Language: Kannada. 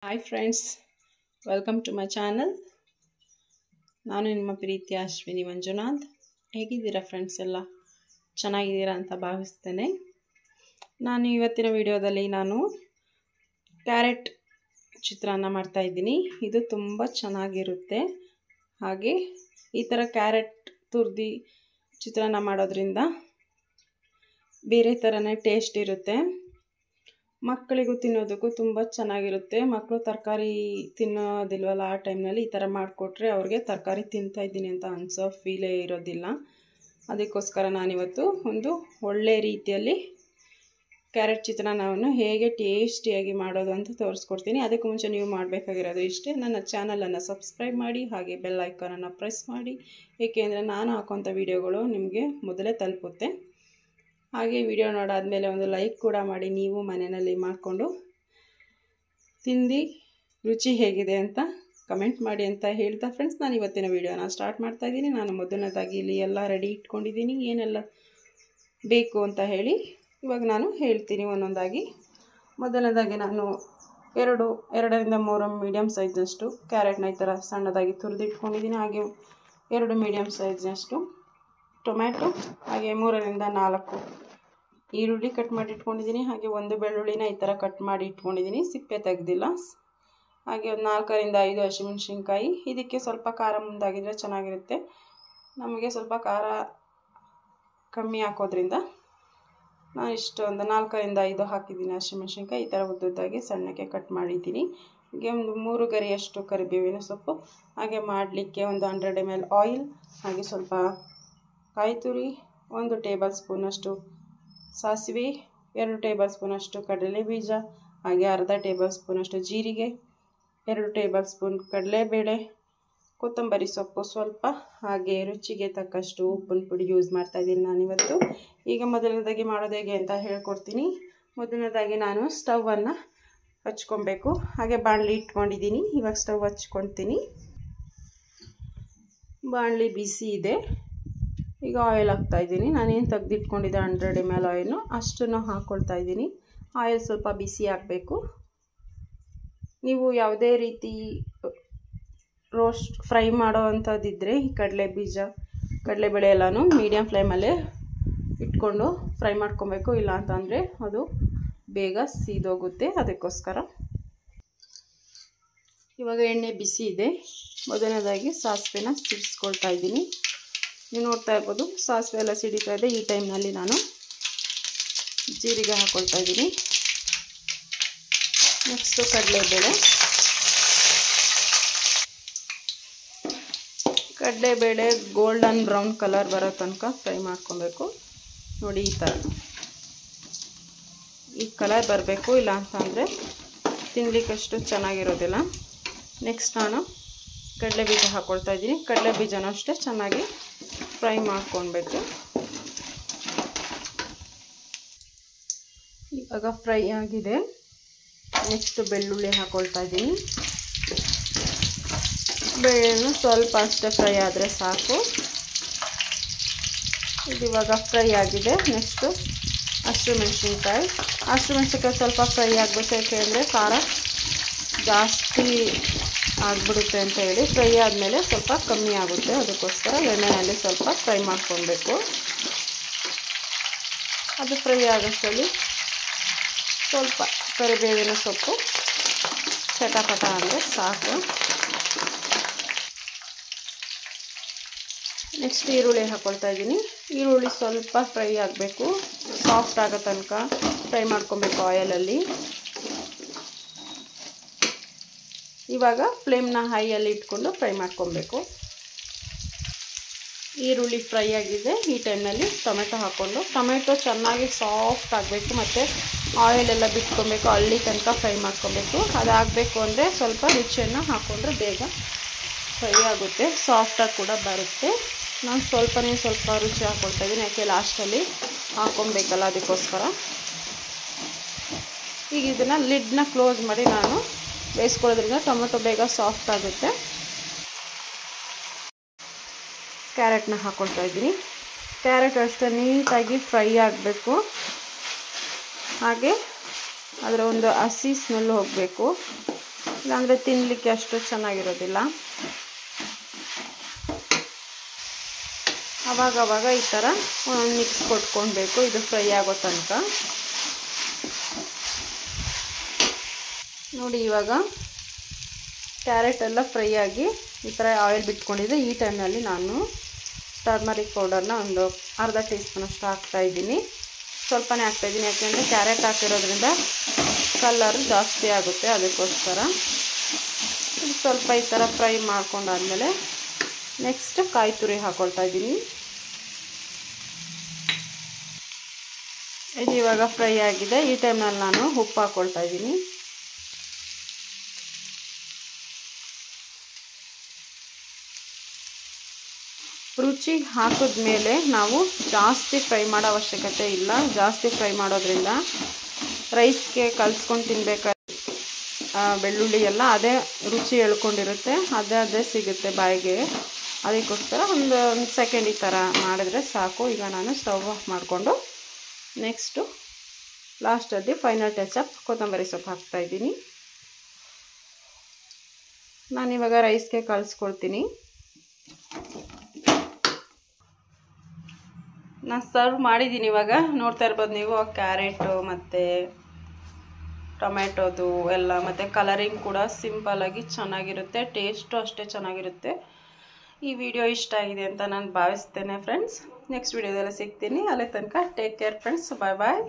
Hi friends, welcome to my channel. ನಾನು ನಿಮ್ಮ ಪ್ರೀತಿಯ ಅಶ್ವಿನಿ ಮಂಜುನಾಥ್. ಹೇಗಿದ್ದೀರಾ ಫ್ರೆಂಡ್ಸ್? ಎಲ್ಲ ಚೆನ್ನಾಗಿದ್ದೀರಾ ಅಂತ ಭಾವಿಸ್ತೇನೆ. ನಾನು ಇವತ್ತಿನ ವಿಡಿಯೋದಲ್ಲಿ ಕ್ಯಾರೆಟ್ ಚಿತ್ರಾನ್ನ ಮಾಡ್ತಾ ಇದ್ದೀನಿ. ಇದು ತುಂಬ ಚೆನ್ನಾಗಿರುತ್ತೆ. ಹಾಗೆ ಈ ಥರ ಕ್ಯಾರೆಟ್ ತುರ್ದಿ ಚಿತ್ರಾನ್ನ ಮಾಡೋದ್ರಿಂದ ಬೇರೆ ಥರನೇ ಟೇಸ್ಟ್ ಇರುತ್ತೆ. ಮಕ್ಕಳಿಗೂ ತಿನ್ನೋದಕ್ಕೂ ತುಂಬ ಚೆನ್ನಾಗಿರುತ್ತೆ. ಮಕ್ಕಳು ತರಕಾರಿ ತಿನ್ನೋದಿಲ್ವಲ್ಲ, ಆ ಟೈಮ್ನಲ್ಲಿ ಈ ಥರ ಮಾಡಿಕೊಟ್ರೆ ಅವ್ರಿಗೆ ತರಕಾರಿ ತಿಂತಾ ಇದ್ದೀನಿ ಅಂತ ಅನಿಸೋ ಫೀಲೇ ಇರೋದಿಲ್ಲ. ಅದಕ್ಕೋಸ್ಕರ ನಾನಿವತ್ತು ಒಂದು ಒಳ್ಳೆ ರೀತಿಯಲ್ಲಿ ಕ್ಯಾರೆಟ್ ಚಿತ್ರಾನ್ನವನ್ನು ಹೇಗೆ ಟೇಸ್ಟಿಯಾಗಿ ಮಾಡೋದು ಅಂತ ತೋರಿಸ್ಕೊಡ್ತೀನಿ. ಅದಕ್ಕೂ ಮುಂಚೆ ನೀವು ಮಾಡಬೇಕಾಗಿರೋದು ಇಷ್ಟೇ, ನನ್ನ ಚಾನಲನ್ನು ಸಬ್ಸ್ಕ್ರೈಬ್ ಮಾಡಿ, ಹಾಗೆ ಬೆಲ್ ಐಕಾನನ್ನು ಪ್ರೆಸ್ ಮಾಡಿ, ಏಕೆಂದರೆ ನಾನು ಹಾಕೋಂಥ ವಿಡಿಯೋಗಳು ನಿಮಗೆ ಮೊದಲೇ ತಲುಪುತ್ತೆ. ಹಾಗೆ ವಿಡಿಯೋ ನೋಡಾದಮೇಲೆ ಒಂದು ಲೈಕ್ ಕೂಡ ಮಾಡಿ, ನೀವು ಮನೆಯಲ್ಲಿ ಮಾಡಿಕೊಂಡು ತಿಂದು ರುಚಿ ಹೇಗಿದೆ ಅಂತ ಕಮೆಂಟ್ ಮಾಡಿ ಅಂತ ಹೇಳ್ತಾ ಫ್ರೆಂಡ್ಸ್, ನಾನು ಇವತ್ತಿನ ವಿಡಿಯೋನ ಸ್ಟಾರ್ಟ್ ಮಾಡ್ತಾ ಇದ್ದೀನಿ. ನಾನು ಮೊದಲನೇದಾಗಿ ಇಲ್ಲಿ ಎಲ್ಲ ರೆಡಿ ಇಟ್ಕೊಂಡಿದ್ದೀನಿ, ಏನೆಲ್ಲ ಬೇಕು ಅಂತ ಹೇಳಿ ಇವಾಗ ನಾನು ಹೇಳ್ತೀನಿ ಒಂದೊಂದಾಗಿ. ಮೊದಲನೇದಾಗಿ ನಾನು ಎರಡರಿಂದ ಮೂರು ಮೀಡಿಯಮ್ ಸೈಜ್ನಷ್ಟು ಕ್ಯಾರೆಟ್ನ ಈ ಥರ ಸಣ್ಣದಾಗಿ ತುರಿದಿಟ್ಕೊಂಡಿದ್ದೀನಿ. ಹಾಗೆ 2 ಮೀಡಿಯಮ್ ಸೈಜ್ನಷ್ಟು ಟೊಮ್ಯಾಟೊ, ಹಾಗೆ 3ರಿಂದ 4 ಈರುಳ್ಳಿ ಕಟ್ ಮಾಡಿ ಇಟ್ಕೊಂಡಿದ್ದೀನಿ. ಹಾಗೆ 1 ಬೆಳ್ಳುಳ್ಳಿನ ಈ ಥರ ಕಟ್ ಮಾಡಿ ಇಟ್ಕೊಂಡಿದ್ದೀನಿ, ಸಿಪ್ಪೆ ತೆಗೆದಿಲ್ಲ. ಹಾಗೆ ಒಂದು 4ರಿಂದ 5 ಹಸಿಮೆಣಸಿನ್ಕಾಯಿ. ಇದಕ್ಕೆ ಸ್ವಲ್ಪ ಖಾರ ಮುಂದಾಗಿದ್ದರೆ ಚೆನ್ನಾಗಿರುತ್ತೆ. ನಮಗೆ ಸ್ವಲ್ಪ ಖಾರ ಕಮ್ಮಿ ಹಾಕೋದ್ರಿಂದ ನಾನು ಇಷ್ಟು ಒಂದು 4ರಿಂದ 5 ಹಾಕಿದ್ದೀನಿ ಹಸಿಮೆಣಸಿನ್ಕಾಯಿ. ಈ ಥರ ಉದ್ದುದ್ದಾಗಿ ಸಣ್ಣಕ್ಕೆ ಕಟ್ ಮಾಡಿದ್ದೀನಿ. ಹಾಗೆ ಒಂದು 3 ಗರಿಯಷ್ಟು ಕರಿಬೇವಿನ ಸೊಪ್ಪು. ಹಾಗೆ ಮಾಡಲಿಕ್ಕೆ ಒಂದು 100 ml ಆಯಿಲ್, ಹಾಗೆ ಸ್ವಲ್ಪ ಕಾಯಿ ತುರಿ, 1 ಟೇಬಲ್ ಸ್ಪೂನಷ್ಟು ಸಾಸಿವೆ, 2 ಟೇಬಲ್ ಸ್ಪೂನಷ್ಟು ಕಡಲೆ ಬೀಜ, ಹಾಗೆ ಅರ್ಧ ಟೇಬಲ್ ಸ್ಪೂನಷ್ಟು ಜೀರಿಗೆ, 2 ಟೇಬಲ್ ಸ್ಪೂನ್ ಕಡಲೆಬೇಳೆ, ಕೊತ್ತಂಬರಿ ಸೊಪ್ಪು ಸ್ವಲ್ಪ, ಹಾಗೆ ರುಚಿಗೆ ತಕ್ಕಷ್ಟು ಉಪ್ಪಿನ ಪುಡಿ ಯೂಸ್ ಮಾಡ್ತಾ ಇದ್ದೀನಿ ನಾನಿವತ್ತು. ಈಗ ಮೊದಲನೇದಾಗಿ ಮಾಡೋದು ಹೇಗೆ ಅಂತ ಹೇಳ್ಕೊಡ್ತೀನಿ. ಮೊದಲನೇದಾಗಿ ನಾನು ಸ್ಟವನ್ನು ಹಚ್ಕೊಬೇಕು. ಹಾಗೆ ಬಾಣಲಿ ಇಟ್ಕೊಂಡಿದ್ದೀನಿ. ಇವಾಗ ಸ್ಟವ್ ಹಚ್ಕೊಳ್ತೀನಿ. ಬಾಣಲಿ ಬಿಸಿ ಇದೆ. ಈಗ ಆಯಿಲ್ ಹಾಕ್ತಾ ಇದ್ದೀನಿ. ನಾನೇನು ತೆಗೆದಿಟ್ಕೊಂಡಿದ್ದೆ 100 ml ಆಯಿಲ್ನು ಅಷ್ಟನ್ನು ಹಾಕ್ಕೊಳ್ತಾ ಇದ್ದೀನಿ. ಆಯಿಲ್ ಸ್ವಲ್ಪ ಬಿಸಿ ಆಗಬೇಕು. ನೀವು ಯಾವುದೇ ರೀತಿ ಫ್ರೈ ಮಾಡೋ ಅಂಥದ್ದಿದ್ದರೆ ಈ ಕಡಲೆಬೇಳೆ ಎಲ್ಲನೂ ಮೀಡಿಯಮ್ ಫ್ಲೇಮಲ್ಲೇ ಇಟ್ಕೊಂಡು ಫ್ರೈ ಮಾಡ್ಕೊಬೇಕು. ಇಲ್ಲ ಅಂತಂದರೆ ಅದು ಬೇಗ ಸೀದೋಗುತ್ತೆ. ಅದಕ್ಕೋಸ್ಕರ ಇವಾಗ ಎಣ್ಣೆ ಬಿಸಿ ಇದೆ. ಮೊದಲನೇದಾಗಿ ಸಾಸಿವೆನ ಸಿಡಿಸ್ಕೊಳ್ತಾ ಇದ್ದೀನಿ. ನೀವು ನೋಡ್ತಾ ಇರ್ಬೋದು ಸಾಸಿವೆ ಎಲ್ಲ ಸಿಡಿತಾ ಇದೆ. ಈ ಟೈಮ್ನಲ್ಲಿ ನಾನು ಜೀರಿಗೆ ಹಾಕ್ಕೊಳ್ತಾ ಇದ್ದೀನಿ. ನೆಕ್ಸ್ಟು ಕಡಲೆಬೇಳೆ ಗೋಲ್ಡನ್ ಬ್ರೌನ್ ಕಲರ್ ಬರೋ ತನಕ ಫ್ರೈ ಮಾಡ್ಕೊಬೇಕು. ನೋಡಿ ಈ ಥರ ಈ ಕಲರ್ ಬರಬೇಕು, ಇಲ್ಲ ಅಂತಂದರೆ ತಿನ್ನಲಿಕ್ಕಷ್ಟು ಚೆನ್ನಾಗಿರೋದಿಲ್ಲ. ನೆಕ್ಸ್ಟ್ ನಾನು ಕಡಲೆ ಬೀಜ ಹಾಕ್ಕೊಳ್ತಾ ಇದ್ದೀನಿ. ಕಡಲೆ ಬೀಜನೂ ಅಷ್ಟೇ ಚೆನ್ನಾಗಿ ಫ್ರೈ ಮಾಡ್ಕೊಳ್ಬೇಕು. ಇವಾಗ ಫ್ರೈ ಆಗಿದೆ. ನೆಕ್ಸ್ಟ್ ಬೆಳ್ಳುಳ್ಳಿ ಹಾಕ್ಕೊಳ್ತಾ ಇದ್ದೀನಿ. ಬೆಳ್ಳುಳ್ಳಿ ಸ್ವಲ್ಪ ಅಷ್ಟೇ ಫ್ರೈ ಆದರೆ ಸಾಕು. ಇದು ಇವಾಗ ಫ್ರೈ ಆಗಿದೆ. ನೆಕ್ಸ್ಟು ಹಸಿಮೆಣಸಿನ್ಕಾಯಿ ಸ್ವಲ್ಪ ಫ್ರೈ ಆಗಬೇಕು. ಯಾಕೆಂದರೆ ಖಾರ ಜಾಸ್ತಿ ಆಗಿಬಿಡುತ್ತೆ ಅಂತ ಹೇಳಿ ಫ್ರೈ ಆದಮೇಲೆ ಸ್ವಲ್ಪ ಕಮ್ಮಿ ಆಗುತ್ತೆ. ಅದಕ್ಕೋಸ್ಕರ ಎಣ್ಣೆಯಲ್ಲಿ ಸ್ವಲ್ಪ ಫ್ರೈ ಮಾಡ್ಕೊಳ್ಬೇಕು. ಅದು ಫ್ರೈ ಆಗೋಷ್ಟರಲ್ಲಿ ಸ್ವಲ್ಪ ಕರಿಬೇವಿನ ಸೊಪ್ಪು ಚಟಪಟ ಅಂದರೆ ಸಾಕು. ನೆಕ್ಸ್ಟ್ ಈರುಳ್ಳಿ ಹಾಕ್ಕೊಳ್ತಾ ಇದ್ದೀನಿ. ಈರುಳ್ಳಿ ಸ್ವಲ್ಪ ಫ್ರೈ ಆಗಬೇಕು, ಸಾಫ್ಟ್ ಆಗೋ ತನಕ ಫ್ರೈ ಮಾಡ್ಕೊಬೇಕು ಆಯಿಲಲ್ಲಿ. ಇವಾಗ ಫ್ಲೇಮ್ನ ಹೈಯಲ್ಲಿ ಇಟ್ಕೊಂಡು ಫ್ರೈ ಮಾಡ್ಕೊಬೇಕು. ಈರುಳ್ಳಿ ಫ್ರೈ ಆಗಿದೆ. ಈ ಟೈಮ್ನಲ್ಲಿ ಟೊಮೆಟೊ ಹಾಕ್ಕೊಂಡು, ಟೊಮೆಟೊ ಚೆನ್ನಾಗಿ ಸಾಫ್ಟ್ ಆಗಬೇಕು ಮತ್ತು ಆಯಿಲೆಲ್ಲ ಬಿಟ್ಕೊಬೇಕು. ಅಲ್ಲಿ ತನಕ ಫ್ರೈ ಮಾಡ್ಕೊಬೇಕು. ಅದಾಗಬೇಕು ಅಂದರೆ ಸ್ವಲ್ಪ ರುಚಿಯನ್ನು ಹಾಕ್ಕೊಂಡ್ರೆ ಬೇಗ ಫ್ರೈ ಆಗುತ್ತೆ, ಸಾಫ್ಟಾಗಿ ಕೂಡ ಬರುತ್ತೆ. ನಾನು ಸ್ವಲ್ಪ ರುಚಿ ಹಾಕ್ಕೊಳ್ತಾ ಇದ್ದೀನಿ, ಯಾಕೆ ಲಾಸ್ಟಲ್ಲಿ ಹಾಕ್ಕೊಬೇಕಲ್ಲ, ಅದಕ್ಕೋಸ್ಕರ. ಈಗ ಇದನ್ನು ಲಿಡ್ನ ಕ್ಲೋಸ್ ಮಾಡಿ ನಾನು ಬೇಯಿಸ್ಕೊಳ್ಳೋದ್ರಿಂದ ಟೊಮೆಟೊ ಬೇಗ ಸಾಫ್ಟ್ ಆಗುತ್ತೆ. ಕ್ಯಾರೆಟ್ನ ಹಾಕ್ಕೊಳ್ತಾ ಇದ್ದೀನಿ. ಕ್ಯಾರೆಟ್ ಅಷ್ಟೇ ನೀಟಾಗಿ ಫ್ರೈ ಆಗಬೇಕು. ಹಾಗೆ ಅದರ ಒಂದು ಹಸಿ ಸ್ಮೆಲ್ ಹೋಗಬೇಕು. ಇಲ್ಲಾಂದರೆ ತಿನ್ನಲಿಕ್ಕೆ ಅಷ್ಟು ಚೆನ್ನಾಗಿರೋದಿಲ್ಲ. ಆವಾಗವಾಗ ಈ ಥರ ಮಿಕ್ಸ್ ಕೊಟ್ಕೊಳ್ಬೇಕು, ಇದು ಫ್ರೈ ಆಗೋ ತನಕ. ನೋಡಿ ಇವಾಗ ಕ್ಯಾರೆಟ್ ಎಲ್ಲ ಫ್ರೈ ಆಗಿ ಈ ಥರ ಆಯಿಲ್ ಬಿಟ್ಕೊಂಡಿದೆ. ಈ ಟೈಮ್ನಲ್ಲಿ ನಾನು ಟರ್ಮರಿಕ್ ಪೌಡರ್ನ ಒಂದು ಅರ್ಧ ಟೀ ಸ್ಪೂನಷ್ಟು ಹಾಕ್ತಾಯಿದ್ದೀನಿ. ಸ್ವಲ್ಪನೇ ಹಾಕ್ತಾಯಿದ್ದೀನಿ, ಯಾಕೆಂದರೆ ಕ್ಯಾರೆಟ್ ಹಾಕಿರೋದ್ರಿಂದ ಕಲರ್ ಜಾಸ್ತಿ ಆಗುತ್ತೆ, ಅದಕ್ಕೋಸ್ಕರ. ಸ್ವಲ್ಪ ಈ ಥರ ಫ್ರೈ ಮಾಡ್ಕೊಂಡಾದ್ಮೇಲೆ ನೆಕ್ಸ್ಟ್ ಕಾಯಿ ತುರಿ ಹಾಕ್ಕೊಳ್ತಾ ಇದ್ದೀನಿ. ಇದು ಇವಾಗ ಫ್ರೈ ಆಗಿದೆ. ಈ ಟೈಮ್ನಲ್ಲಿ ನಾನು ಉಪ್ಪು ಹಾಕ್ಕೊಳ್ತಾ ಇದ್ದೀನಿ. ರುಚಿ ಹಾಕಿದ್ಮೇಲೆ ನಾವು ಜಾಸ್ತಿ ಫ್ರೈ ಮಾಡೋ ಅವಶ್ಯಕತೆ ಇಲ್ಲ. ಜಾಸ್ತಿ ಫ್ರೈ ಮಾಡೋದ್ರಿಂದ ರೈಸ್ಗೆ ಕಲಿಸ್ಕೊಂಡು ತಿನ್ಬೇಕಾದ್ರೆ ಬೆಳ್ಳುಳ್ಳಿ ಎಲ್ಲ ಅದೇ ರುಚಿ ಎಳ್ಕೊಂಡಿರುತ್ತೆ, ಅದೇ ಸಿಗುತ್ತೆ ಬಾಯಿಗೆ. ಅದಕ್ಕೋಸ್ಕರ ಒಂದು ಸೆಕೆಂಡ್ ಈ ಥರ ಮಾಡಿದ್ರೆ ಸಾಕು. ಈಗ ನಾನು ಸ್ಟವ್ ಆಫ್ ಮಾಡಿಕೊಂಡು ನೆಕ್ಸ್ಟು ಲಾಸ್ಟಲ್ಲಿ ಫೈನಲ್ ಟಚಪ್ ಕೊತ್ತಂಬರಿ ಸೊಪ್ಪು ಹಾಕ್ತಾಯಿದ್ದೀನಿ. ನಾನಿವಾಗ ರೈಸ್ಗೆ ಕಲಿಸ್ಕೊಳ್ತೀನಿ. ನಾನು ಸರ್ವ್ ಮಾಡಿದ್ದೀನಿ. ಇವಾಗ ನೋಡ್ತಾ ಇರ್ಬೋದು ನೀವು, ಕ್ಯಾರೆಟು ಮತ್ತು ಟೊಮೆಟೊದು ಎಲ್ಲ ಮತ್ತು ಕಲರಿಂಗ್ ಕೂಡ ಸಿಂಪಲ್ಲಾಗಿ ಚೆನ್ನಾಗಿರುತ್ತೆ, ಟೇಸ್ಟು ಅಷ್ಟೇ ಚೆನ್ನಾಗಿರುತ್ತೆ. ಈ ವಿಡಿಯೋ ಇಷ್ಟ ಆಗಿದೆ ಅಂತ ನಾನು ಭಾವಿಸ್ತೇನೆ ಫ್ರೆಂಡ್ಸ್. ನೆಕ್ಸ್ಟ್ ವಿಡಿಯೋದಲ್ಲಿ ಸಿಗ್ತೀನಿ. ಅಲ್ಲಿ ತನಕ ಟೇಕ್ ಕೇರ್ ಫ್ರೆಂಡ್ಸ್. ಬಾಯ್ ಬಾಯ್.